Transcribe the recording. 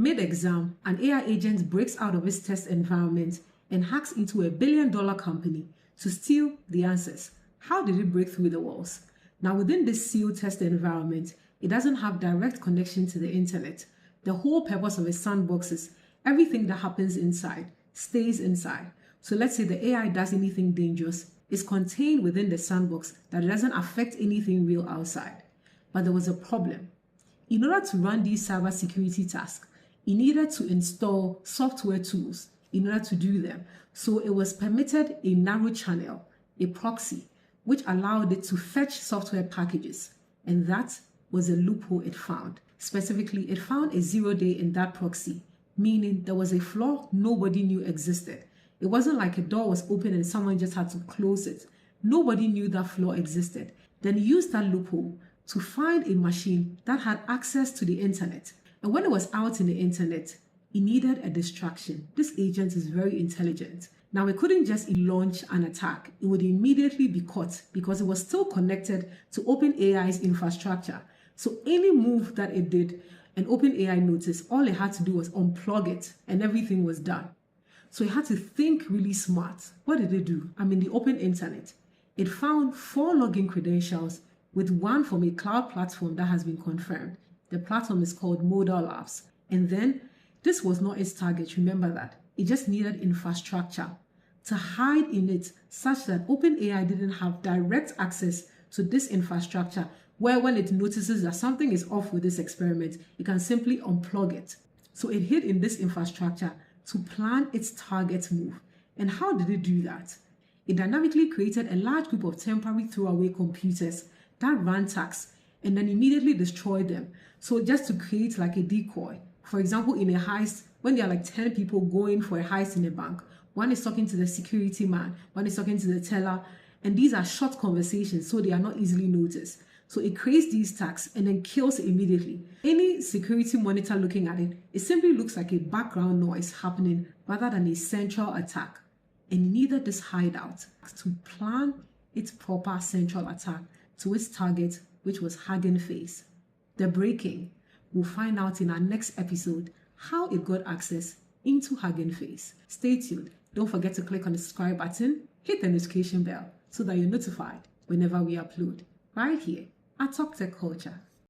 Mid-exam, an AI agent breaks out of its test environment and hacks into a billion-dollar company to steal the answers. How did it break through the walls? Now, within this sealed test environment, it doesn't have direct connection to the internet. The whole purpose of a sandbox is everything that happens inside stays inside. So let's say the AI does anything dangerous, it's contained within the sandbox that it doesn't affect anything real outside. But there was a problem. In order to run these cybersecurity tasks, it needed to install software tools in order to do them. So it was permitted a narrow channel, a proxy, which allowed it to fetch software packages. And that was a loophole it found. Specifically, it found a 0 day in that proxy, meaning there was a flaw nobody knew existed. It wasn't like a door was open and someone just had to close it. Nobody knew that flaw existed. Then it used that loophole to find a machine that had access to the internet. And when it was out in the internet, it needed a distraction. This agent is very intelligent. Now, it couldn't just launch an attack. It would immediately be caught because it was still connected to OpenAI's infrastructure. So any move that it did, and OpenAI noticed, all it had to do was unplug it and everything was done. So it had to think really smart. What did it do? The open internet. It found 4 login credentials with one from a cloud platform that has been confirmed. The platform is called Modal Labs. And then this was not its target. Remember that. It just needed infrastructure to hide in it such that OpenAI didn't have direct access to this infrastructure, where when it notices that something is off with this experiment, it can simply unplug it. So it hid in this infrastructure to plan its target move. And how did it do that? It dynamically created a large group of temporary throwaway computers that ran tasks and then immediately destroyed them. So just to create like a decoy. For example, in a heist, when there are like 10 people going for a heist in a bank, one is talking to the security man, one is talking to the teller, and these are short conversations, so they are not easily noticed. So it creates these tasks and then kills it immediately. Any security monitor looking at it, it simply looks like a background noise happening rather than a central attack. And it needed this hideout to plan its proper central attack to its target, which was Hugging Face. The breaking. We'll find out in our next episode how it got access into Hugging Face. Stay tuned. Don't forget to click on the subscribe button, hit the notification bell so that you're notified whenever we upload right here at Talk Tech Culture.